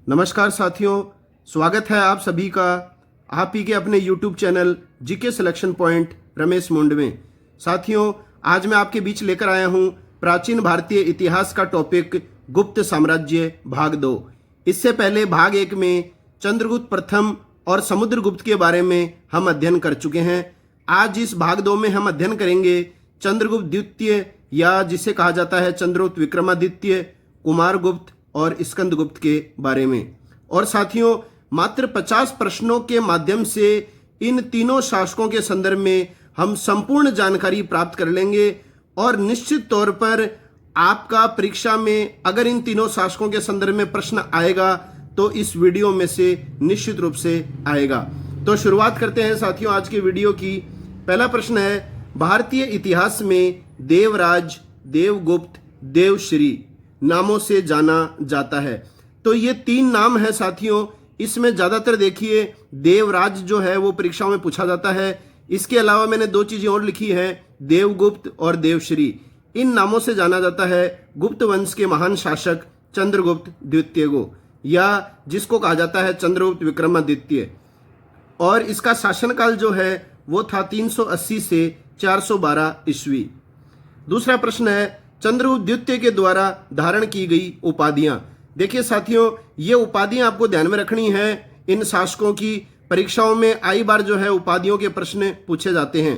नमस्कार साथियों, स्वागत है आप सभी का आप ही के अपने YouTube channel GK selection point Ramesh मुंड में। साथियों, आज मैं आपके बीच लेकर आया हूं प्राचीन भारतीय इतिहास का टॉपिक गुप्त साम्राज्य भाग 2। इससे पहले भाग 1 में चंद्रगुप्त प्रथम और समुद्रगुप्त के बारे में हम अध्ययन कर चुके हैं। आज इस भाग 2 में हम अध्ययन करेंगे चंद्रगुप्त द्वितीय या जिसे कहा जाता है चंद्रगुप्त विक्रमादित्य, कुमारगुप्त और स्कंदगुप्त के बारे में। और साथियों, मात्र 50 प्रश्नों के माध्यम से इन तीनों शासकों के संदर्भ में हम संपूर्ण जानकारी प्राप्त कर लेंगे और निश्चित तौर पर आपका परीक्षा में अगर इन तीनों शासकों के संदर्भ में प्रश्न आएगा तो इस वीडियो में से निश्चित रूप से आएगा। तो शुरुआत करते हैं साथियों आज की वीडियो की। पहला प्रश्न है, भारतीय इतिहास में देवराज, देवगुप्त, देवश्री नामों से जाना जाता है। तो ये 3 नाम है साथियों। इसमें ज्यादातर देखिए देवराज जो है वो परीक्षाओं में पूछा जाता है। इसके अलावा मैंने 2 चीजें और लिखी हैं, देवगुप्त और देवश्री। इन नामों से जाना जाता है गुप्त वंश के महान शासक चंद्रगुप्त द्वितीय को, या जिसको कहा जाता है चंद्रगुप्त विक्रमादित्य। और इसका शासनकाल जो है वो था 380 से 412 ईस्वी। दूसरा प्रश्न है, चंद्रगुप्त द्वितीय के द्वारा धारण की गई उपाधियां। देखिए साथियों, ये उपाधियां आपको ध्यान में रखनी है। इन शासकों की परीक्षाओं में आई बार जो है उपाधियों के प्रश्न पूछे जाते हैं।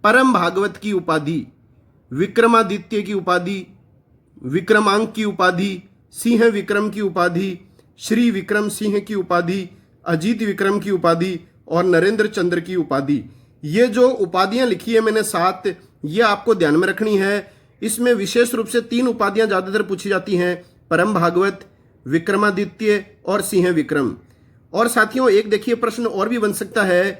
परम भागवत की उपाधि, विक्रमादित्य की उपाधि, विक्रमांक की उपाधि, सिंह विक्रम की उपाधि, श्री विक्रम सिंह की उपाधि, अजीत विक्रम की उपाधि और नरेंद्र चंद्र की उपाधि। ये जो उपाधियां लिखी है मैंने 7, ये आपको ध्यान में रखनी है। इसमें विशेष रूप से 3 उपाधियां ज्यादातर पूछी जाती हैं, परम भागवत, विक्रमादित्य और सिंह विक्रम। और साथियों एक देखिए प्रश्न और भी बन सकता है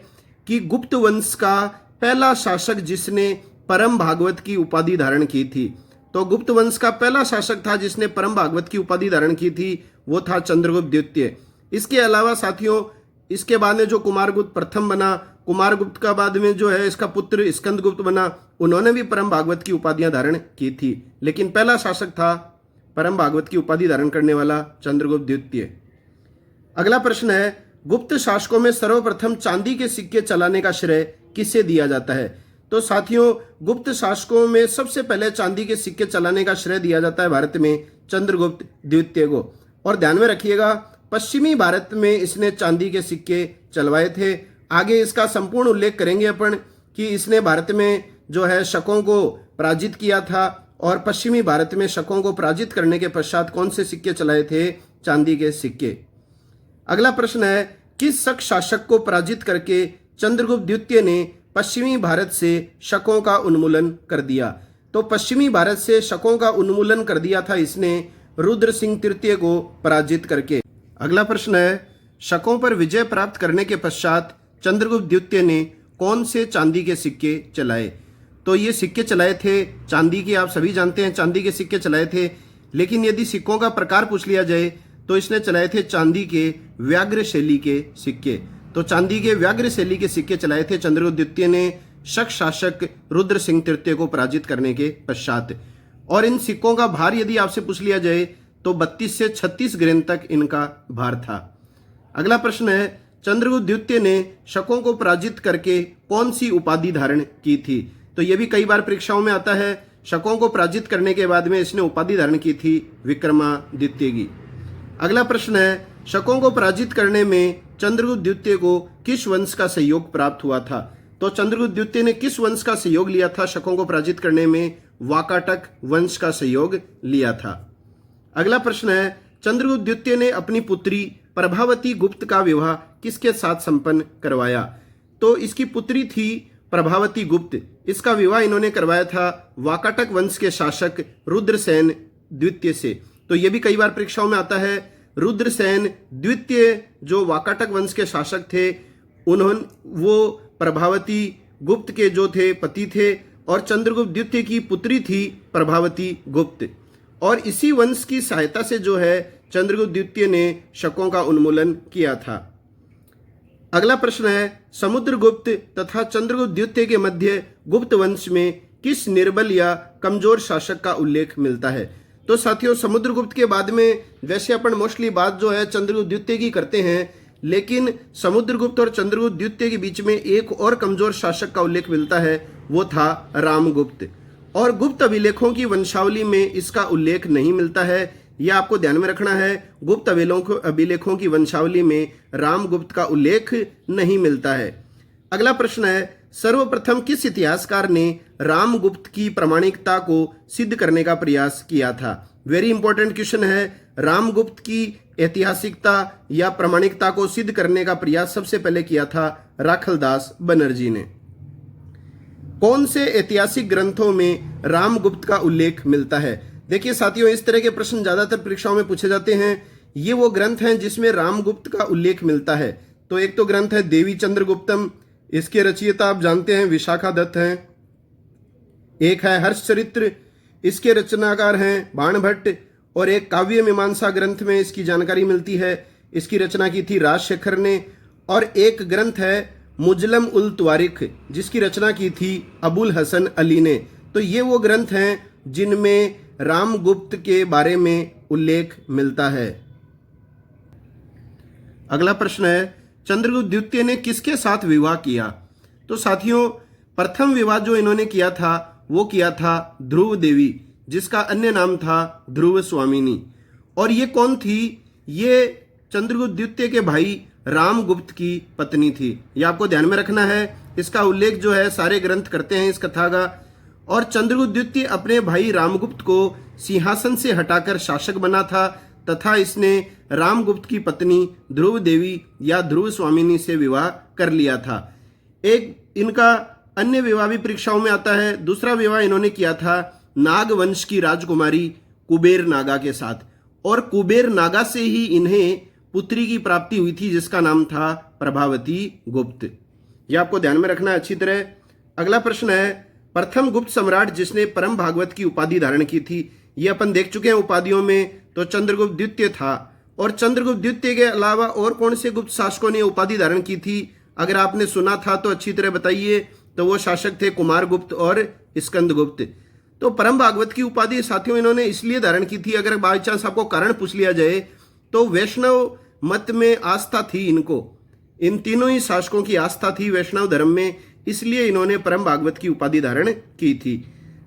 कि गुप्त वंश का पहला शासक जिसने परम भागवत की उपाधि धारण की थी। तो गुप्त वंश का पहला शासक था जिसने परम भागवत की उपाधि धारण की थी, वो था चंद्रगुप्त द्वितीय। इसके अलावा साथियों इसके बाद में जो कुमारगुप्त प्रथम बना, कुमारगुप्त का बाद में जो है इसका पुत्र स्कंदगुप्त बना, उन्होंने भी परम भागवत की उपाधियां धारण की थी। लेकिन पहला शासक था परम भागवत की उपाधि धारण करने वाला चंद्रगुप्त द्वितीय। अगला प्रश्न है, गुप्त शासकों में सर्वप्रथम चांदी के सिक्के चलाने का श्रेय किसे दिया जाता है। तो साथियों गुप्त शासकों में सबसे पहले चांदी के सिक्के चलाने का श्रेय दिया जाता है भारत में चंद्रगुप्त द्वितीय को। और ध्यान में रखिएगा पश्चिमी भारत में इसने चांदी के सिक्के चलवाए थे। आगे इसका संपूर्ण उल्लेख करेंगे अपन कि इसने भारत में जो है शकों को पराजित किया था और पश्चिमी भारत में शकों को पराजित करने के पश्चात कौन से सिक्के चलाए थे, चांदी के सिक्के। अगला प्रश्न है, किस शक शासक को पराजित करके चंद्रगुप्त द्वितीय ने पश्चिमी भारत से शकों का उन्मूलन कर दिया। तो पश्चिमी भारत से शकों का उन्मूलन कर दिया था इसने रुद्र सिंह तृतीय को पराजित करके। अगला प्रश्न है, शकों पर विजय प्राप्त करने के पश्चात चंद्रगुप्त द्वितीय ने कौन से चांदी के सिक्के चलाए। तो ये सिक्के चलाए थे चांदी के, आप सभी जानते हैं चांदी के सिक्के चलाए थे। लेकिन यदि सिक्कों का प्रकार पूछ लिया जाए तो इसने चलाए थे चांदी के व्याघ्र शैली के सिक्के। तो चांदी के व्याघ्र शैली के सिक्के चलाए थे चंद्रगुप्त द्वितीय ने शक शासक रुद्र सिंह तृतीय को पराजित करने के पश्चात। और इन सिक्कों का भार यदि आपसे पूछ लिया जाए तो 32 से 36 ग्राम तक इनका भार था। अगला प्रश्न है, चंद्रगुप्त द्वितीय ने शकों को पराजित करके कौन सी उपाधि धारण की थी। तो यह भी कई बार परीक्षाओं में आता है। शकों को पराजित करने के बाद में इसने उपाधि धारण की थी विक्रमादित्य की। अगला प्रश्न है, शकों को पराजित करने में चंद्रगुप्त द्वितीय को किस वंश का सहयोग प्राप्त हुआ था। तो चंद्रगुप्त द्वितीय ने किस वंश का सहयोग लिया था शकों को पराजित करने में, वाकाटक वंश का सहयोग लिया था। अगला प्रश्न है, चंद्रगुप्त द्वितीय ने अपनी पुत्री प्रभावती गुप्त का विवाह किसके साथ संपन्न करवाया। तो इसकी पुत्री थी प्रभावती गुप्त, इसका विवाह इन्होंने करवाया था वाकाटक वंश के शासक रुद्रसेन द्वितीय से। तो यह भी कई बार परीक्षाओं में आता है। रुद्रसेन द्वितीय जो वाकाटक वंश के शासक थे, वो प्रभावती गुप्त के जो थे पति थे और चंद्रगुप्त द्वितीय की पुत्री थी प्रभावती गुप्त। और इसी वंश की सहायता से जो है चंद्रगुप्त द्वितीय ने शकों का उन्मूलन किया था। अगला प्रश्न है, समुद्रगुप्त तथा चंद्रगुप्त द्वितीय के मध्य गुप्त वंश में किस निर्बल या कमजोर शासक का उल्लेख मिलता है। तो साथियों समुद्रगुप्त के बाद में वैसे अपन मोस्टली बात जो है चंद्रगुप्त द्वितीय की करते हैं, लेकिन समुद्रगुप्त और चंद्रगुप्त द्वितीय के बीच में एक और कमजोर शासक का उल्लेख मिलता है, वो था रामगुप्त। और गुप्त अभिलेखों की वंशावली में इसका उल्लेख नहीं मिलता है, यह आपको ध्यान में रखना है। गुप्त अभिलेखों की वंशावली में रामगुप्त का उल्लेख नहीं मिलता है। अगला प्रश्न है, सर्वप्रथम किस इतिहासकार ने रामगुप्त की प्रामाणिकता को सिद्ध करने का प्रयास किया था? वेरी इंपॉर्टेंट क्वेश्चन है। रामगुप्त की ऐतिहासिकता या प्रामाणिकता को सिद्ध करने का प्रयास सबसे पहले किया था राखलदास बनर्जी ने। कौन से ऐतिहासिक ग्रंथों में रामगुप्त का उल्लेख मिलता है? देखिए साथियों, इस तरह के प्रश्न ज्यादातर परीक्षाओं में पूछे जाते हैं। ये वो ग्रंथ हैं जिसमें रामगुप्त का उल्लेख मिलता है। तो एक तो ग्रंथ है देवी चंद्रगुप्तम, इसके रचयिता आप जानते हैं विशाखा दत्त हैं। एक है हर्षचरित्र, इसके रचनाकार हैं बाणभट्ट। और एक काव्य मीमांसा ग्रंथ में इसकी जानकारी मिलती है, इसकी रचना की थी राजशेखर ने। और एक ग्रंथ है मुजलम उल तवारिख, जिसकी रचना की थी अबुल हसन अली ने। तो ये वो ग्रंथ हैं जिनमें रामगुप्त के बारे में उल्लेख मिलता है। अगला प्रश्न है, चंद्रगुप्त द्वितीय ने किसके साथ विवाह किया? तो साथियों प्रथम विवाह जो इन्होंने किया था वो किया था ध्रुव देवी, जिसका अन्य नाम था ध्रुव स्वामिनी। और ये कौन थी? ये चंद्रगुप्त द्वितीय के भाई रामगुप्त की पत्नी थी। ये आपको ध्यान में रखना है। इसका उल्लेख जो है सारे ग्रंथ करते हैं इस कथा का। और चंद्रगुप्त द्वितीय अपने भाई रामगुप्त को सिंहासन से हटाकर शासक बना था, तथा इसने रामगुप्त की पत्नी ध्रुव देवी या ध्रुव स्वामिनी से विवाह कर लिया था। एक इनका अन्य विवाह भी परीक्षाओं में आता है। दूसरा विवाह इन्होंने किया था नागवंश की राजकुमारी कुबेर नागा के साथ। और कुबेर नागा से ही इन्हें पुत्री की प्राप्ति हुई थी, जिसका नाम था प्रभावती गुप्त। यह आपको ध्यान में रखना है अच्छी तरह। अगला प्रश्न है, प्रथम गुप्त सम्राट जिसने परम भागवत की उपाधि धारण की थी। ये अपन देख चुके हैं उपाधियों में, तो चंद्रगुप्त द्वितीय था। और चंद्रगुप्त द्वितीय के अलावा और कौन से गुप्त शासकों ने उपाधि धारण की थी? अगर आपने सुना था तो अच्छी तरह बताइए। तो वो शासक थे कुमारगुप्त और स्कंदगुप्त। तो परम भागवत की उपाधि साथियों इन्होंने इसलिए धारण की थी, अगर बाई चांस आपको कारण पूछ लिया जाए, तो वैष्णव मत में आस्था थी इनको। इन तीनों ही शासकों की आस्था थी वैष्णव धर्म में, इसलिए इन्होंने परम भागवत की उपाधि धारण की थी।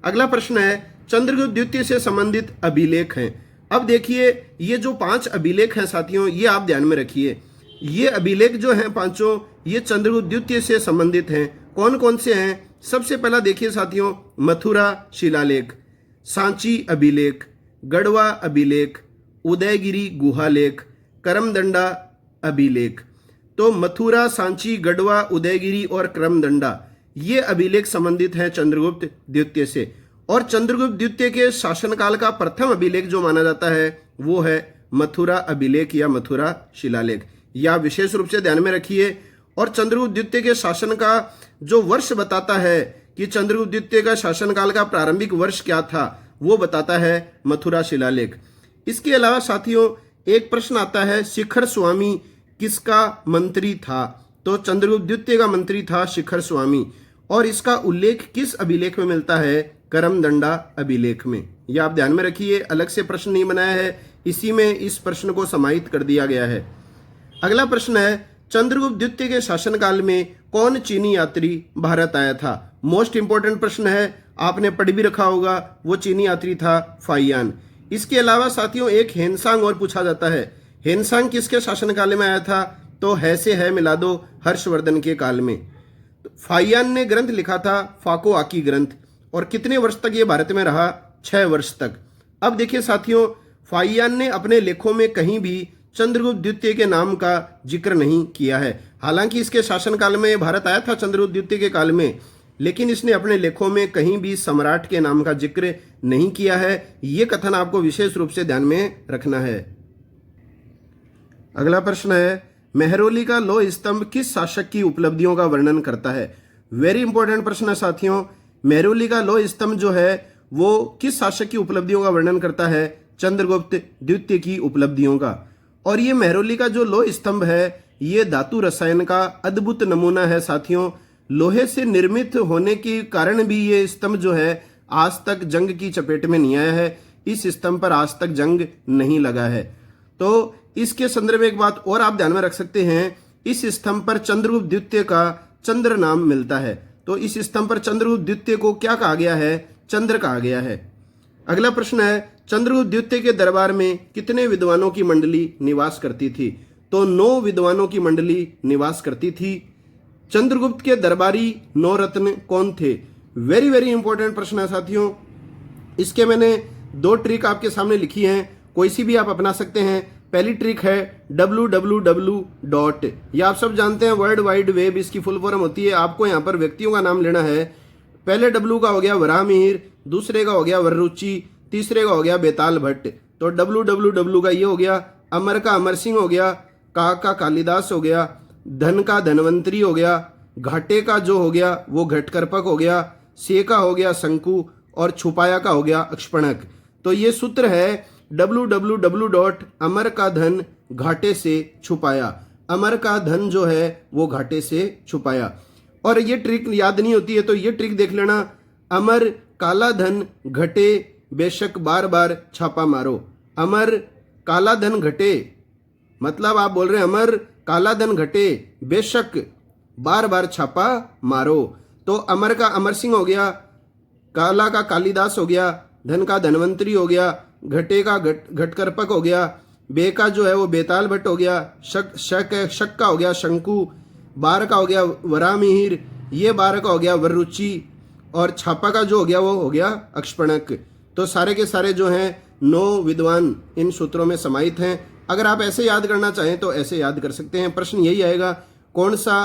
अगला प्रश्न है, चंद्रगुप्त द्वितीय से संबंधित अभिलेख हैं। अब देखिए ये जो 5 अभिलेख हैं साथियों, ये आप ध्यान में रखिए। ये अभिलेख जो हैं पांचों, ये चंद्रगुप्त द्वितीय से संबंधित हैं। कौन कौन से हैं? सबसे पहला देखिए साथियों, मथुरा शिलालेख, सांची अभिलेख, गढ़वा अभिलेख, उदयगिरी गुहालेख, करमदंडा अभिलेख। तो मथुरा, सांची, गढ़वा, उदयगिरी और करमदंडा ये अभिलेख संबंधित हैं चंद्रगुप्त द्वितीय से। और चंद्रगुप्त द्वितीय के शासनकाल का प्रथम अभिलेख जो माना जाता है वो है मथुरा अभिलेख या मथुरा शिलालेख। या विशेष रूप से ध्यान में रखिए। और चंद्रगुप्त द्वितीय के शासन का जो वर्ष बताता है कि चंद्रगुप्त द्वितीय का शासनकाल का प्रारंभिक वर्ष क्या था, वो बताता है मथुरा शिलालेख। इसके अलावा साथियों एक प्रश्न आता है, शिखर स्वामी किसका मंत्री था? तो चंद्रगुप्त द्वितीय का मंत्री था शिखर स्वामी। और इसका उल्लेख किस अभिलेख में मिलता है? करमदंडा अभिलेख में। यह आप ध्यान में रखिए, अलग से प्रश्न नहीं बनाया है, इसी में इस प्रश्न को समाहित कर दिया गया है। अगला प्रश्न है, चंद्रगुप्त द्वितीय के शासनकाल में कौन चीनी यात्री भारत आया था? मोस्ट इंपोर्टेंट प्रश्न है, आपने पढ़ भी रखा होगा। वो चीनी यात्री था फाइयान। इसके अलावा साथियों एक हेनसांग और पूछा जाता है। हेनसांग किसके शासनकाल में आया था? तो है से है मिला दो, हर्षवर्धन के काल में। तो फाइयान ने ग्रंथ लिखा था फाको आकी ग्रंथ। और कितने वर्ष तक ये भारत में रहा? 6 वर्ष तक। अब देखिए साथियों, फाइयान ने अपने लेखों में कहीं भी चंद्रगुप्त द्वितीय के नाम का जिक्र नहीं किया है। हालांकि इसके शासनकाल में भारत आया था चंद्रगुप्त द्वितीय के काल में, लेकिन इसने अपने लेखों में कहीं भी सम्राट के नाम का जिक्र नहीं किया है। ये कथन आपको विशेष रूप से ध्यान में रखना है। अगला प्रश्न है, मेहरौली का लौह स्तंभ किस शासक की उपलब्धियों का वर्णन करता है? वेरी इंपॉर्टेंट प्रश्न है साथियों। मेहरौली का लौह स्तंभ जो है वो किस शासक की उपलब्धियों का वर्णन करता है? चंद्रगुप्त द्वितीय की उपलब्धियों का। और ये मेहरौली का जो लौह स्तंभ है ये धातु रसायन का अद्भुत नमूना है साथियों। लोहे से निर्मित होने के कारण भी ये स्तंभ जो है आज तक जंग की चपेट में नहीं आया है। इस स्तंभ पर आज तक जंग नहीं लगा है। तो इसके संदर्भ में एक बात और आप ध्यान में रख सकते हैं, इस स्तंभ पर चंद्रगुप्त द्वितीय का चंद्र नाम मिलता है। तो इस स्तंभ पर चंद्रगुप्त द्वितीय को क्या कहा गया है? चंद्र कहा गया है। अगला प्रश्न है, चंद्रगुप्त द्वितीय के दरबार में कितने विद्वानों की मंडली निवास करती थी? तो 9 विद्वानों की मंडली निवास करती थी। चंद्रगुप्त के दरबारी 9 रत्न कौन थे? वेरी वेरी इंपॉर्टेंट प्रश्न है साथियों। इसके मैंने 2 ट्रिक आपके सामने लिखी हैं, कोई सी भी आप अपना सकते हैं। पहली ट्रिक है www. ये आप सब जानते हैं वर्ल्ड वाइड वेब इसकी फुल फॉर्म होती है। आपको यहाँ पर व्यक्तियों का नाम लेना है। पहले W का हो गया वराहमिहिर, दूसरे का हो गया वररुचि, तीसरे का हो गया बेताल भट्ट। तो www का ये हो गया, अमर का अमर सिंह हो गया, का कालिदास हो गया, धन का धनवंतरी हो गया, घाटे का जो हो गया वो घटकरपक हो गया, से का हो गया शंकु और छुपाया का हो गया अक्षपणक। तो ये सूत्र है www. अमर का धन घाटे से छुपाया। अमर का धन जो है वो घाटे से छुपाया। और ये ट्रिक याद नहीं होती है तो ये ट्रिक देख लेना, अमर काला धन घटे बेशक बार बार छापा मारो। अमर काला धन घटे मतलब आप बोल रहे हैं अमर काला धन घटे बेशक बार बार छापा मारो। तो अमर का अमर सिंह हो गया, काला का कालिदास हो गया, धन का धनवंतरी हो गया, घटे का घटकरपक हो गया, बे का जो है वो बेताल भट्ट हो गया, शक का हो गया शंकु, बार का हो गया वराहमिहिर, ये बार का हो गया वररुचि और छापा का जो हो गया वो हो गया अक्षपणक। तो सारे के सारे जो हैं 9 विद्वान इन सूत्रों में समाहित हैं। अगर आप ऐसे याद करना चाहें तो ऐसे याद कर सकते हैं। प्रश्न यही आएगा कौन सा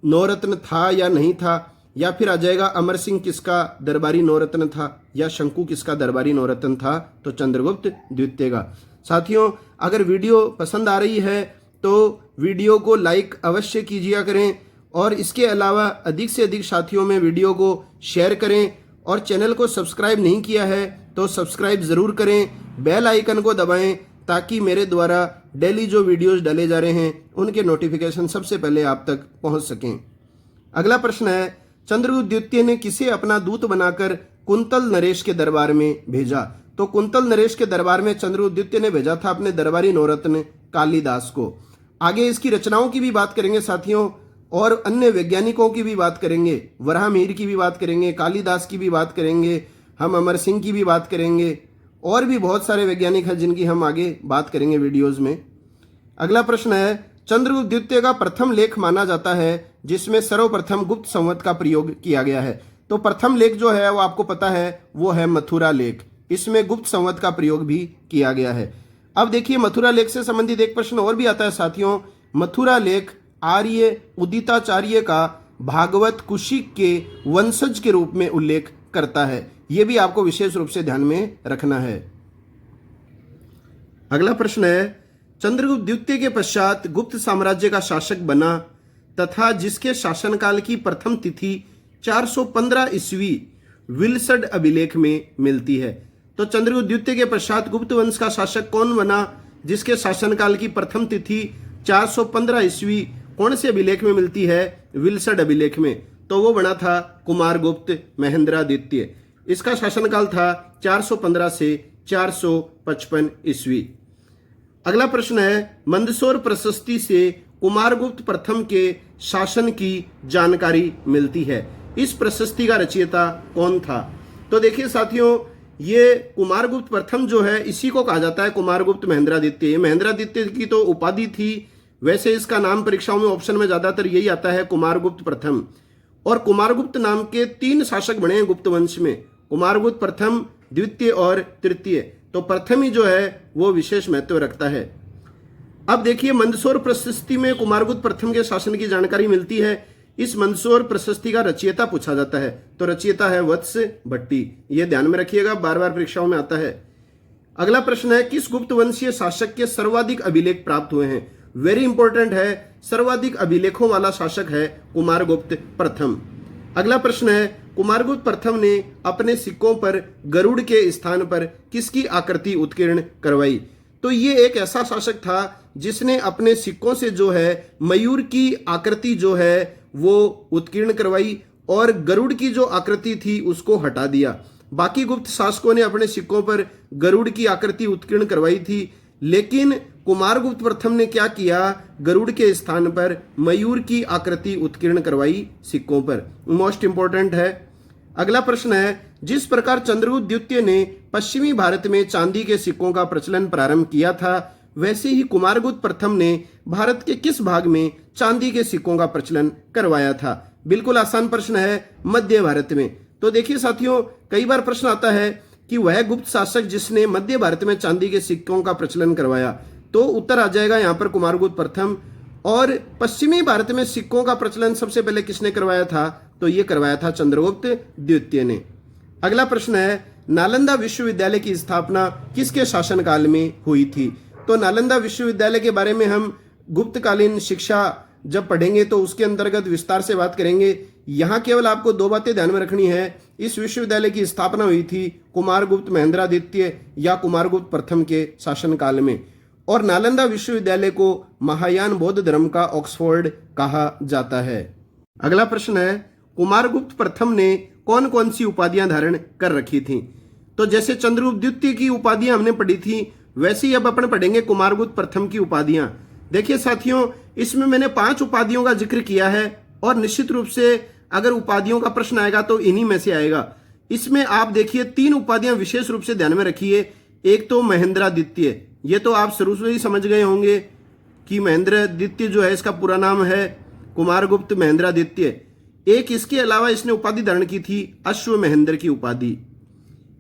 9 रत्न था या नहीं था, या फिर आ जाएगा अमर सिंह किसका दरबारी 9 रत्न था या शंकु किसका दरबारी 9 रत्न था? तो चंद्रगुप्त द्वितीय का। साथियों अगर वीडियो पसंद आ रही है तो वीडियो को लाइक अवश्य कीजिए करें और इसके अलावा अधिक से अधिक साथियों में वीडियो को शेयर करें और चैनल को सब्सक्राइब नहीं किया है तो सब्सक्राइब ज़रूर करें, बेल आइकन को दबाएं ताकि मेरे द्वारा डेली जो वीडियोस डाले जा रहे हैं उनके नोटिफिकेशन सबसे पहले आप तक पहुंच सकें। अगला प्रश्न है, चंद्रगुप्त द्वितीय ने किसे अपना दूत बनाकर कुंतल नरेश के दरबार में भेजा? तो कुंतल नरेश के दरबार में चंद्रगुप्त द्वितीय ने भेजा था अपने दरबारी 9 रत्न कालिदास को। आगे इसकी रचनाओं की भी बात करेंगे साथियों और अन्य वैज्ञानिकों की भी बात करेंगे, वराहमिहिर की भी बात करेंगे, कालिदास की भी बात करेंगे, हम अमर सिंह की भी बात करेंगे और भी बहुत सारे वैज्ञानिक हैं जिनकी हम आगे बात करेंगे वीडियोज में। अगला प्रश्न है, चंद्रगुप्त द्वितीय का प्रथम लेख माना जाता है जिसमें सर्वप्रथम गुप्त संवत का प्रयोग किया गया है। तो प्रथम लेख जो है वो आपको पता है वो है मथुरा लेख। इसमें गुप्त संवत का प्रयोग भी किया गया है। अब देखिए मथुरा लेख से संबंधित एक प्रश्न और भी आता है साथियों। मथुरा लेख आर्य उदिताचार्य का भागवत कुशिक के वंशज के रूप में उल्लेख करता है। यह भी आपको विशेष रूप से ध्यान में रखना है। अगला प्रश्न है, चंद्रगुप्त द्वितीय के पश्चात गुप्त साम्राज्य का शासक बना तथा जिसके शासनकाल की प्रथम तिथि 415 ईस्वी विल्सड अभिलेख में मिलती है। तो चंद्रगुप्त द्वितीय के पश्चात गुप्त वंश का शासक कौन बना जिसके शासनकाल की प्रथम तिथि 415 ईस्वी कौन से अभिलेख में मिलती है? विल्सड अभिलेख में। तो वो बना था कुमारगुप्त महेंद्रादित्य। इसका शासनकाल था 415 से 455 ईस्वी। अगला प्रश्न है, मंदसौर प्रशस्ति से कुमारगुप्त प्रथम के शासन की जानकारी मिलती है। इस प्रशस्ति का रचयिता कौन था? तो देखिए साथियों, ये कुमारगुप्त प्रथम जो है इसी को कहा जाता है कुमारगुप्त महेंद्रादित्य। महेंद्रादित्य की तो उपाधि थी, वैसे इसका नाम परीक्षाओं में ऑप्शन में ज्यादातर यही आता है कुमारगुप्त प्रथम। और कुमारगुप्त नाम के 3 शासक बने हैं गुप्त वंश में, कुमारगुप्त प्रथम, द्वितीय और तृतीय। तो प्रथम ही जो है वो विशेष महत्व रखता है। अब देखिए मंदसौर प्रशस्ति में कुमारगुप्त प्रथम के शासन की जानकारी मिलती है। इस मंदसौर प्रशस्ति का रचयिता पूछा जाता है, तो रचयिता है वत्स भट्टी। ये ध्यान में रखिएगा, बार बार परीक्षाओं में आता है। अगला प्रश्न है, किस गुप्त वंशीय शासक के सर्वाधिक अभिलेख प्राप्त हुए हैं? वेरी इंपॉर्टेंट है, सर्वाधिक अभिलेखों वाला शासक है कुमारगुप्त प्रथम। अगला प्रश्न है, कुमारगुप्त प्रथम ने अपने सिक्कों पर गरुड़ के स्थान पर किसकी आकृति उत्कीर्ण करवाई? तो ये एक ऐसा शासक था जिसने अपने सिक्कों से जो है मयूर की आकृति जो है वो उत्कीर्ण करवाई और गरुड़ की जो आकृति थी उसको हटा दिया। बाकी गुप्त शासकों ने अपने सिक्कों पर गरुड़ की आकृति उत्कीर्ण करवाई थी, लेकिन कुमारगुप्त प्रथम ने क्या किया, गरुड़ के स्थान पर मयूर की आकृति उत्कीर्ण करवाई सिक्कों पर। मोस्ट इंपॉर्टेंट है। अगला प्रश्न है, जिस प्रकार चंद्रगुप्त द्वितीय ने पश्चिमी भारत में चांदी के सिक्कों का प्रचलन प्रारंभ किया था, वैसे ही कुमारगुप्त प्रथम ने भारत के किस भाग में चांदी के सिक्कों का प्रचलन करवाया था? बिल्कुल आसान प्रश्न है, मध्य भारत में। तो देखिए साथियों, कई बार प्रश्न आता है कि वह गुप्त शासक जिसने मध्य भारत में चांदी के सिक्कों का प्रचलन करवाया, तो उत्तर आ जाएगा यहाँ पर कुमारगुप्त प्रथम। और पश्चिमी भारत में सिक्कों का प्रचलन सबसे पहले किसने करवाया था? तो ये करवाया था चंद्रगुप्त द्वितीय ने। अगला प्रश्न है, नालंदा विश्वविद्यालय की स्थापना किसके शासनकाल में हुई थी? तो नालंदा विश्वविद्यालय के बारे में हम गुप्तकालीन शिक्षा जब पढ़ेंगे तो उसके अंतर्गत विस्तार से बात करेंगे। यहाँ केवल आपको दो बातें ध्यान में रखनी है। इस विश्वविद्यालय की स्थापना हुई थी कुमारगुप्त महेंद्रादित्य या कुमारगुप्त प्रथम के शासनकाल में, और नालंदा विश्वविद्यालय को महायान बौद्ध धर्म का ऑक्सफोर्ड कहा जाता है। अगला प्रश्न है, कुमारगुप्त प्रथम ने कौन कौन सी उपाधियां धारण कर रखी थी? तो जैसे चंद्रगुप्त द्वितीय की उपाधियां हमने पढ़ी थी, वैसे ही अब अपन पढ़ेंगे कुमारगुप्त प्रथम की उपाधियां। देखिए साथियों, इसमें मैंने 5 उपाधियों का जिक्र किया है, और निश्चित रूप से अगर उपाधियों का प्रश्न आएगा तो इन्हीं में से आएगा। इसमें आप देखिए 3 उपाधियां विशेष रूप से ध्यान में रखिए। एक तो महेंद्रादित्य, ये तो आप शुरू से ही समझ गए होंगे कि महेंद्रादित्य जो है इसका पूरा नाम है कुमारगुप्त महेंद्रादित्य। एक इसके अलावा इसने उपाधि धारण की थी अश्व महेंद्र की उपाधि,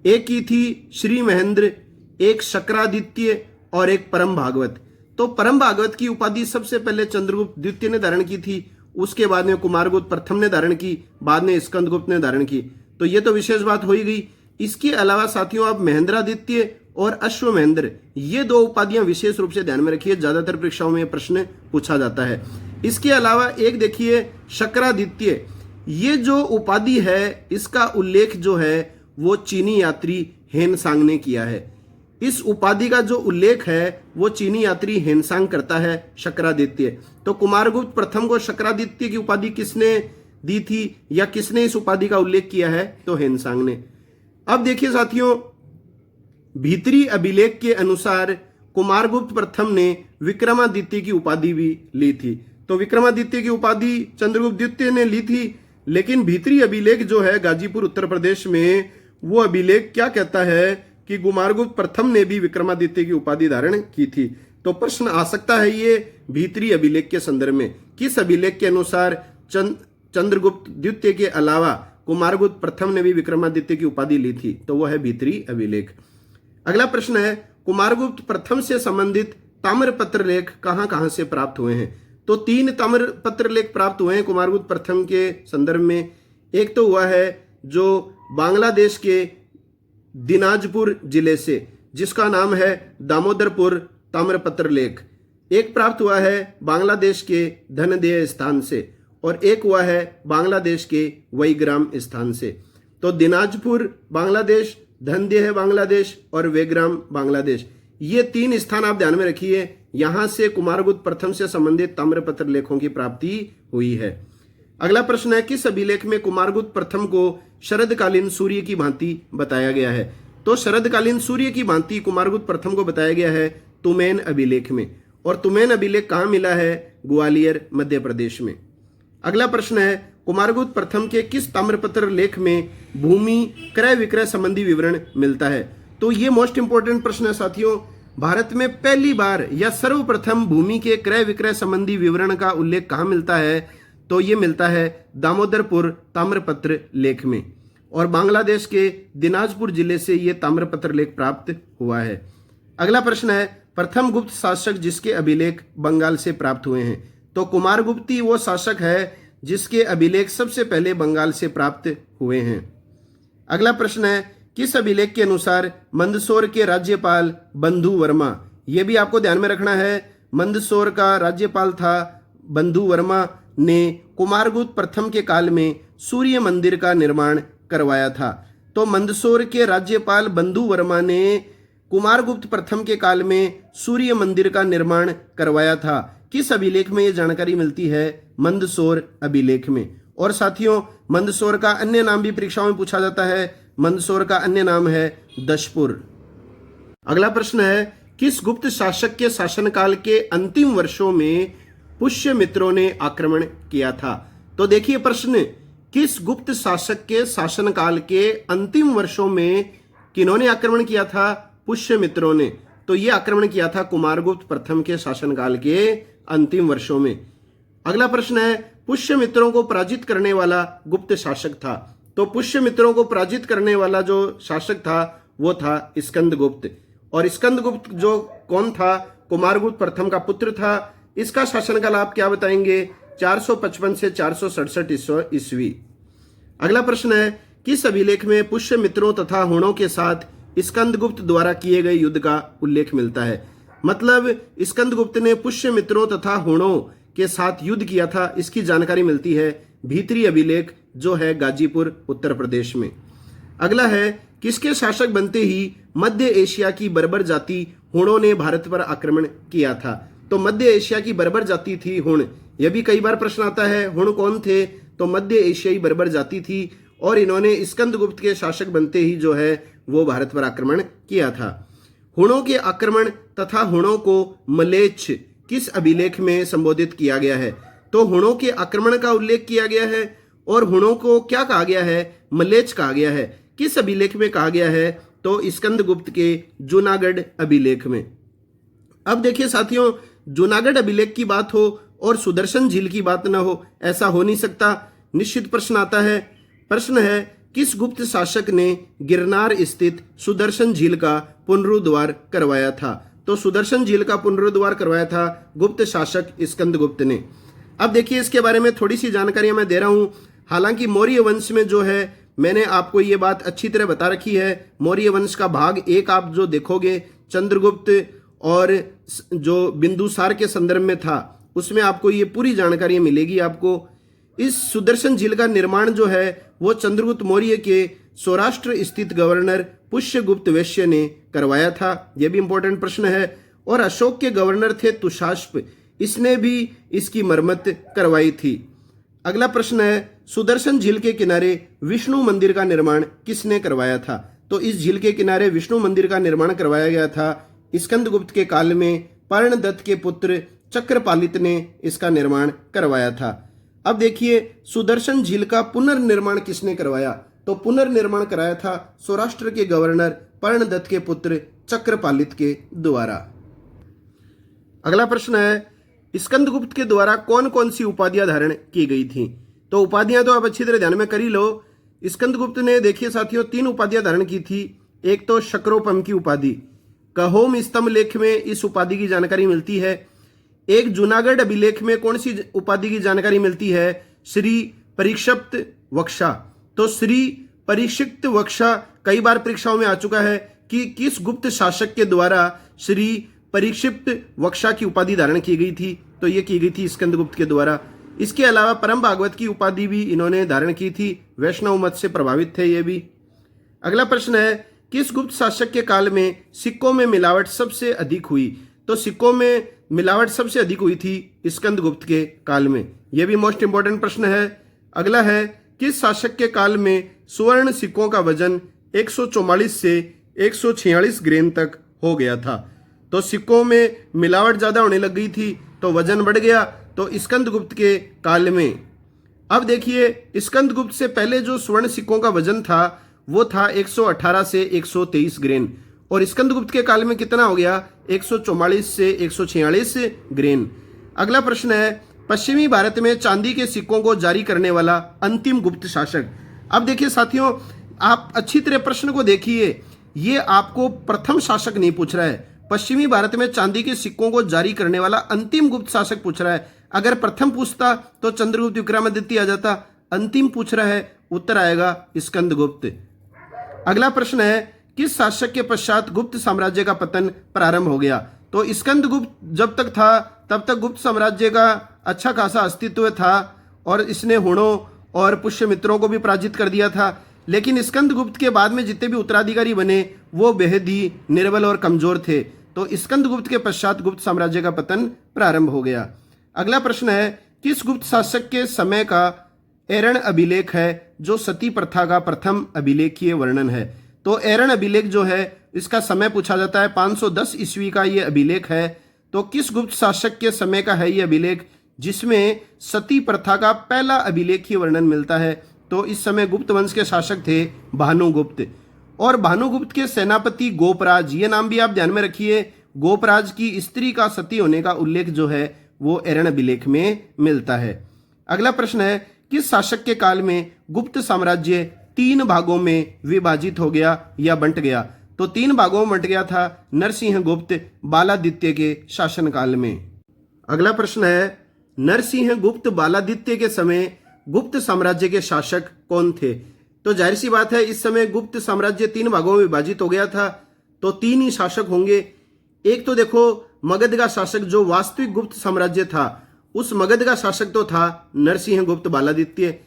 एक की थी श्री महेंद्र, एक शक्रादित्य और एक परम भागवत। तो परम भागवत की उपाधि सबसे पहले चंद्रगुप्त द्वितीय ने धारण की थी, उसके बाद में कुमारगुप्त प्रथम ने धारण की, बाद में स्कंदगुप्त ने धारण की। तो ये तो विशेष बात हो ही गई। इसके अलावा साथियों आप महेंद्रादित्य और अश्वमहेंद्र, ये 2 उपाधियां विशेष रूप से ध्यान में रखिए, ज्यादातर परीक्षाओं में प्रश्न पूछा जाता है। इसके अलावा एक देखिए शक्रादित्य, ये जो उपाधि है इसका उल्लेख जो है वो चीनी यात्री हेनसांग ने किया है। इस उपाधि का जो उल्लेख है वो चीनी यात्री हेनसांग करता है शक्रादित्य। तो कुमारगुप्त प्रथम को शक्रादित्य की उपाधि किसने दी थी या किसने इस उपाधि का उल्लेख किया है? तो हेनसांग ने। अब देखिए साथियों, भीतरी अभिलेख के अनुसार कुमारगुप्त प्रथम ने विक्रमादित्य की उपाधि भी ली थी। तो विक्रमादित्य की उपाधि चंद्रगुप्त द्वितीय ने ली थी, लेकिन भीतरी अभिलेख जो है गाजीपुर उत्तर प्रदेश में, वो अभिलेख क्या कहता है कि कुमारगुप्त प्रथम ने भी विक्रमादित्य की उपाधि धारण की थी। तो प्रश्न आ सकता है ये भीतरी अभिलेख के संदर्भ में, किस अभिलेख के अनुसार चंद्रगुप्त द्वितीय के अलावा कुमारगुप्त प्रथम ने भी विक्रमादित्य की उपाधि ली थी? तो वह है भीतरी अभिलेख। अगला प्रश्न है, कुमारगुप्त प्रथम से संबंधित ताम्रपत्र लेख कहां कहां से प्राप्त हुए हैं? तो 3 ताम्रपत्र लेख प्राप्त हुए हैं कुमारगुप्त प्रथम के संदर्भ में। एक तो हुआ है जो बांग्लादेश के दिनाजपुर जिले से, जिसका नाम है दामोदरपुर ताम्रपत्र लेख। एक प्राप्त हुआ है बांग्लादेश के धनदेय स्थान से, और एक हुआ है बांग्लादेश के वैग्राम स्थान से। तो दिनाजपुर बांग्लादेश, धनदेय बांग्लादेश और वैग्राम बांग्लादेश, ये 3 स्थान आप ध्यान में रखिए। यहां से कुमारगुप्त प्रथम से संबंधित ताम्रपत्र लेखों की प्राप्ति हुई है। अगला प्रश्न है, किस अभिलेख में कुमारगुप्त प्रथम को शरदकालीन सूर्य की भांति बताया गया है? तो शरदकालीन सूर्य की भांति कुमारगुप्त प्रथम को बताया गया है तुमैन अभिलेख में, और तुमैन अभिलेख कहाँ मिला है? ग्वालियर मध्य प्रदेश में। अगला प्रश्न है, कुमारगुप्त प्रथम के किस ताम्रपत्र लेख में भूमि क्रय विक्रय संबंधी विवरण मिलता है? तो ये मोस्ट इंपोर्टेंट प्रश्न है साथियों। भारत में पहली बार या सर्वप्रथम भूमि के क्रय विक्रय संबंधी विवरण का उल्लेख कहाँ मिलता है? तो ये मिलता है दामोदरपुर ताम्रपत्र लेख में, और बांग्लादेश के दिनाजपुर जिले से ये ताम्रपत्र लेख प्राप्त हुआ है। अगला प्रश्न है, प्रथम गुप्त शासक जिसके अभिलेख बंगाल से प्राप्त हुए हैं? तो कुमारगुप्ती वो शासक है जिसके अभिलेख सबसे पहले बंगाल से प्राप्त हुए हैं। अगला प्रश्न है, किस अभिलेख के अनुसार मंदसौर के राज्यपाल बंधु वर्मा, ये भी आपको ध्यान में रखना है, मंदसौर का राज्यपाल था बंधु वर्मा ने कुमारगुप्त प्रथम के काल में सूर्य मंदिर का निर्माण करवाया था। तो मंदसौर के राज्यपाल बंधु वर्मा ने कुमारगुप्त प्रथम के काल में सूर्य मंदिर का निर्माण करवाया था। किस अभिलेख में ये जानकारी मिलती है? मंदसौर अभिलेख में। और साथियों, मंदसौर का अन्य नाम भी परीक्षाओं में पूछा जाता है, मंदसौर का अन्य नाम है दशपुर। अगला प्रश्न है, किस गुप्त शासक के शासनकाल के अंतिम वर्षों में पुष्यमित्रों ने आक्रमण किया था? तो देखिए प्रश्न, किस गुप्त शासक के शासनकाल के अंतिम वर्षों में किन्होंने आक्रमण किया था? पुष्यमित्रों ने। तो यह आक्रमण किया था कुमारगुप्त प्रथम के शासनकाल के अंतिम वर्षों में। अगला प्रश्न है, पुष्यमित्रों को पराजित करने वाला गुप्त शासक था? तो पुष्यमित्रों को पराजित करने वाला जो शासक था वो था स्कंदगुप्त। और स्कंदगुप्त जो कौन था? कुमारगुप्त प्रथम का पुत्र था। इसका शासनकाल आप क्या बताएंगे? 455 से 467 ईस्वी। अगला प्रश्न है, किस अभिलेख में पुष्यमित्रों तथा हुणों के साथ स्कंदगुप्त द्वारा किए गए युद्ध का उल्लेख मिलता है? मतलब स्कंदगुप्त ने पुष्यमित्रों तथा हुणों के साथ युद्ध किया था, इसकी जानकारी मिलती है भीतरी अभिलेख जो है गाजीपुर उत्तर प्रदेश में। अगला है, किसके शासक बनते ही मध्य एशिया की बर्बर जाति हुणों ने भारत पर आक्रमण किया था? तो मध्य एशिया की बर्बर जाति थी हुण। यह भी कई बार प्रश्न आता है, हुण कौन थे? तो मध्य एशियाई बर्बर जाति थी और इन्होंने स्कंदगुप्त के शासक बनते ही जो है वो भारत पर आक्रमण किया था। हुणों के आक्रमण तथा हुणों को मलेच्छ किस अभिलेख में संबोधित किया गया है? तो हुणों के आक्रमण का उल्लेख किया गया है और हुणों को क्या कहा गया है? मलेच्छ कहा गया है। किस अभिलेख में कहा गया है? तो स्कंदगुप्त के जूनागढ़ अभिलेख में। अब देखिए साथियों, जूनागढ़ अभिलेख की बात हो और सुदर्शन झील की बात न हो, ऐसा हो नहीं सकता। निश्चित प्रश्न आता है। प्रश्न है, किस गुप्त शासक ने गिरनार स्थित सुदर्शन झील का पुनरुद्धार करवाया था? तो सुदर्शन झील का पुनरुद्धार करवाया था गुप्त शासक स्कंदगुप्त ने। अब देखिए इसके बारे में थोड़ी सी जानकारी मैं दे रहा हूं। हालांकि मौर्य वंश में जो है मैंने आपको ये बात अच्छी तरह बता रखी है। मौर्य वंश का भाग 1 आप जो देखोगे चंद्रगुप्त और जो बिंदुसार के संदर्भ में था, उसमें आपको ये पूरी जानकारी मिलेगी। आपको इस सुदर्शन झील का निर्माण जो है वो चंद्रगुप्त मौर्य के सौराष्ट्र स्थित गवर्नर पुष्यगुप्त वैश्य ने करवाया था। यह भी इंपॉर्टेंट प्रश्न है। और अशोक के गवर्नर थे तुषास्प, इसने भी इसकी मरम्मत करवाई थी। अगला प्रश्न है, सुदर्शन झील के किनारे विष्णु मंदिर का निर्माण किसने करवाया था? तो इस झील के किनारे विष्णु मंदिर का निर्माण करवाया गया था स्कंदगुप्त के काल में। पर्णदत्त के पुत्र चक्रपालित ने इसका निर्माण करवाया था। अब देखिए सुदर्शन झील का पुनर्निर्माण किसने करवाया? तो पुनर्निर्माण कराया था सौराष्ट्र के गवर्नर पर्णदत्त के पुत्र चक्रपालित के द्वारा। अगला प्रश्न है, स्कंदगुप्त के द्वारा कौन कौन सी उपाधियां धारण की गई थी? तो उपाधियां तो आप अच्छी तरह ध्यान में कर ही लो। स्कंदगुप्त ने देखिए साथियों 3 उपाधियां धारण की थी। एक तो शक्रोपम की उपाधि, कहोम स्तंभ लेख में इस उपाधि की जानकारी मिलती है। एक जूनागढ़ अभिलेख में कौन सी उपाधि की जानकारी मिलती है? श्री परिक्षिप्त वक्षा। तो श्री परिक्षिप्त वक्षा कई बार परीक्षाओं में आ चुका है कि किस गुप्त शासक के द्वारा श्री परिक्षिप्त वक्षा की उपाधि धारण की गई थी? तो ये की गई थी स्कंदगुप्त के द्वारा। इसके अलावा परम भागवत की उपाधि भी इन्होंने धारण की थी। वैष्णव मत से प्रभावित थे ये भी। अगला प्रश्न है, किस गुप्त शासक के काल में सिक्कों में मिलावट सबसे अधिक हुई? तो सिक्कों में मिलावट सबसे अधिक हुई थी स्कंदगुप्त के काल में। यह भी मोस्ट इंपॉर्टेंट प्रश्न है। अगला है, किस शासक के काल में सुवर्ण सिक्कों का वजन 144 से 146 ग्रेन तक हो गया था? तो सिक्कों में मिलावट ज्यादा होने लग गई थी तो वजन बढ़ गया। तो स्कंदगुप्त के काल में। अब देखिए स्कंदगुप्त से पहले जो स्वर्ण सिक्कों का वजन था वो था 118 से 123 ग्रेन और स्कंदगुप्त के काल में कितना हो गया? 144 से 146 ग्रेन। अगला प्रश्न है, पश्चिमी भारत में चांदी के सिक्कों को जारी करने वाला अंतिम गुप्त शासक। अब देखिए साथियों, आप अच्छी तरह प्रश्न को देखिए, ये आपको प्रथम शासक नहीं पूछ रहा है। पश्चिमी भारत में चांदी के सिक्कों को जारी करने वाला अंतिम गुप्त शासक पूछ रहा है। अगर प्रथम पूछता तो चंद्रगुप्त विक्रमादित्य आ जाता। अंतिम पूछ रहा है, उत्तर आएगा स्कंदगुप्त। अगला प्रश्न है, किस शासक के पश्चात गुप्त साम्राज्य का पतन प्रारंभ हो गया? तो स्कंदगुप्त जब तक था तब तक गुप्त साम्राज्य का अच्छा खासा अस्तित्व था और इसने हुणों और पुष्यमित्रों को भी पराजित कर दिया था। लेकिन स्कंदगुप्त के बाद में जितने भी उत्तराधिकारी बने वो बेहद ही निर्बल और कमजोर थे। तो स्कंदगुप्त के पश्चात गुप्त साम्राज्य का पतन प्रारंभ हो गया। अगला प्रश्न है, किस गुप्त शासक के समय का एरण अभिलेख है जो सती प्रथा का प्रथम अभिलेखीय वर्णन है। तो एरण अभिलेख जो है इसका समय पूछा जाता है 510 ईस्वी का ये अभिलेख है। तो किस गुप्त शासक के समय का है ये अभिलेख जिसमें सती प्रथा का पहला अभिलेखीय वर्णन मिलता है? तो इस समय गुप्त वंश के शासक थे भानुगुप्त, और भानुगुप्त के सेनापति गोपराज, ये नाम भी आप ध्यान में रखिए। गोपराज की स्त्री का सती होने का उल्लेख जो है वो एरण अभिलेख में मिलता है। अगला प्रश्न है, किस शासक के काल में गुप्त साम्राज्य 3 भागों में विभाजित हो गया या बंट गया? तो 3 भागों में बंट गया था नरसिंह गुप्त बालादित्य के शासनकाल में। अगला प्रश्न है, नरसिंह गुप्त बालादित्य के समय गुप्त साम्राज्य के शासक कौन थे? तो जाहिर सी बात है इस समय गुप्त साम्राज्य 3 भागों में विभाजित हो गया था, तो 3 ही शासक होंगे। एक तो देखो मगध का शासक जो वास्तविक गुप्त साम्राज्य था, उस मगध का शासक तो था नरसिंह गुप्त बालादित्य।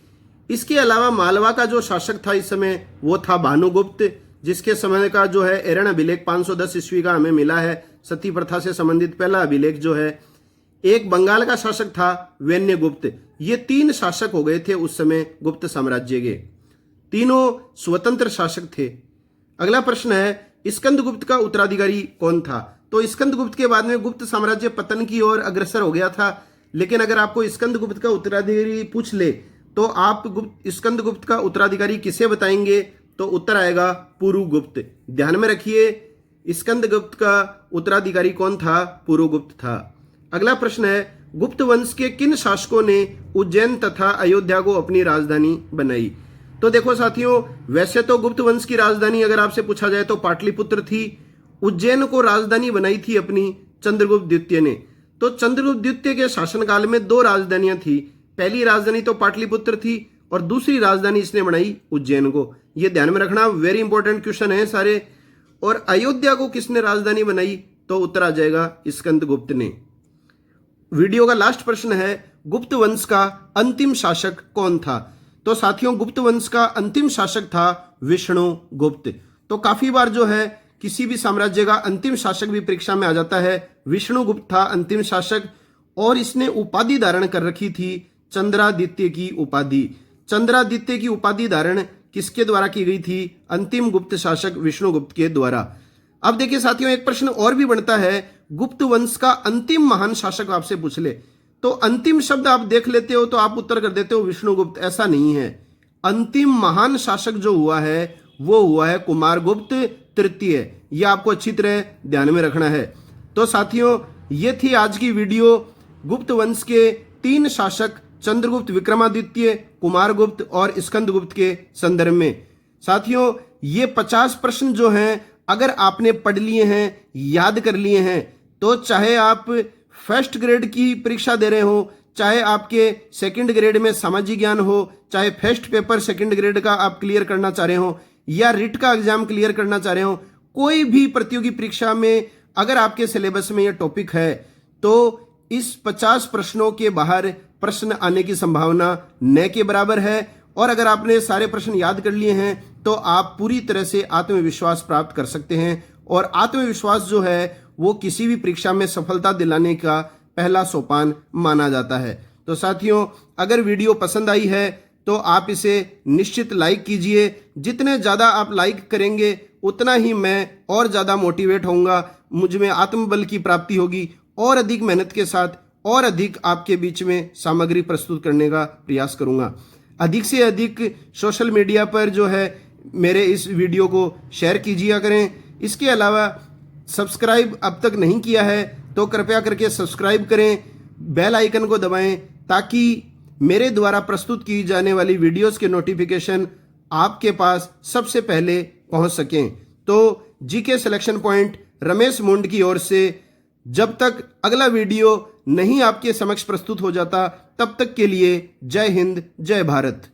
इसके अलावा मालवा का जो शासक था इस समय वो था भानुगुप्त, जिसके समय का जो है एरण अभिलेख 510 ईस्वी का हमें मिला है। सती प्रथा से संबंधित पहला अभिलेख जो है। एक बंगाल का शासक था वैन्यगुप्त। ये 3 शासक हो गए थे उस समय गुप्त साम्राज्य के, तीनों स्वतंत्र शासक थे। अगला प्रश्न है, स्कंदगुप्त का उत्तराधिकारी कौन था? तो स्कंदगुप्त के बाद में गुप्त साम्राज्य पतन की ओर अग्रसर हो गया था, लेकिन अगर आपको स्कंदगुप्त का उत्तराधिकारी पूछ ले तो आप स्कंदगुप्त का उत्तराधिकारी किसे बताएंगे? तो उत्तर आएगा पुरुगुप्त। ध्यान में रखिए, स्कंदगुप्त का उत्तराधिकारी कौन था? पुरुगुप्त था। अगला प्रश्न है, गुप्त वंश के किन शासकों ने उज्जैन तथा अयोध्या को अपनी राजधानी बनाई? तो देखो साथियों, वैसे तो गुप्त वंश की राजधानी अगर आपसे पूछा जाए तो पाटलिपुत्र थी। उज्जैन को राजधानी बनाई थी अपनी चंद्रगुप्त द्वितीय ने। तो चंद्रगुप्त द्वितीय के शासनकाल में 2 राजधानियां थी। पहली राजधानी तो पाटलिपुत्र थी और दूसरी राजधानी इसने बनाई उज्जैन को। ये ध्यान में रखना, वेरी इंपॉर्टेंट क्वेश्चन है सारे। और अयोध्या को किसने राजधानी बनाई? तो उत्तर आ जाएगा स्कंदगुप्त ने। वीडियो का लास्ट प्रश्न है, गुप्त वंश का अंतिम शासक कौन था? तो साथियों, गुप्त वंश का अंतिम शासक था विष्णुगुप्त। तो काफी बार जो है किसी भी साम्राज्य का अंतिम शासक भी परीक्षा में आ जाता है। विष्णुगुप्त था अंतिम शासक, और इसने उपाधि धारण कर रखी थी चंद्रादित्य की उपाधि। चंद्रादित्य की उपाधि धारण किसके द्वारा की गई थी? अंतिम गुप्त शासक विष्णुगुप्त के द्वारा। अब देखिए साथियों, एक प्रश्न और भी बनता है, गुप्त वंश का अंतिम महान शासक आपसे पूछ ले तो अंतिम शब्द आप देख लेते हो तो आप उत्तर कर देते हो विष्णुगुप्त। ऐसा नहीं है। अंतिम महान शासक जो हुआ है वो हुआ है कुमारगुप्त तृतीय। यह आपको अच्छी तरह ध्यान में रखना है। तो साथियों, ये थी आज की वीडियो गुप्त वंश के 3 शासक चंद्रगुप्त, विक्रमादित्य, कुमारगुप्त और स्कंदगुप्त के संदर्भ में। साथियों, ये 50 प्रश्न जो हैं अगर आपने पढ़ लिए हैं, याद कर लिए हैं, तो चाहे आप फर्स्ट ग्रेड की परीक्षा दे रहे हो, चाहे आपके सेकंड ग्रेड में सामाजिक ज्ञान हो, चाहे फर्स्ट पेपर सेकंड ग्रेड का आप क्लियर करना चाह रहे हो या रिट का एग्जाम क्लियर करना चाह रहे हो, कोई भी प्रतियोगी परीक्षा में अगर आपके सिलेबस में यह टॉपिक है तो इस 50 प्रश्नों के बाहर प्रश्न आने की संभावना न के बराबर है। और अगर आपने सारे प्रश्न याद कर लिए हैं तो आप पूरी तरह से आत्मविश्वास प्राप्त कर सकते हैं। और आत्मविश्वास जो है वो किसी भी परीक्षा में सफलता दिलाने का पहला सोपान माना जाता है। तो साथियों, अगर वीडियो पसंद आई है तो आप इसे निश्चित लाइक कीजिए। जितने ज़्यादा आप लाइक करेंगे उतना ही मैं और ज़्यादा मोटिवेट होऊंगा, मुझ में आत्मबल की प्राप्ति होगी और अधिक मेहनत के साथ और अधिक आपके बीच में सामग्री प्रस्तुत करने का प्रयास करूंगा। अधिक से अधिक सोशल मीडिया पर जो है मेरे इस वीडियो को शेयर कीजिए करें। इसके अलावा सब्सक्राइब अब तक नहीं किया है तो कृपया करके सब्सक्राइब करें, बेल आइकन को दबाएं ताकि मेरे द्वारा प्रस्तुत की जाने वाली वीडियोस के नोटिफिकेशन आपके पास सबसे पहले पहुंच सकें। तो जीके सिलेक्शन पॉइंट रमेश मुंड की ओर से जब तक अगला वीडियो नहीं आपके समक्ष प्रस्तुत हो जाता, तब तक के लिए जय हिंद, जय भारत।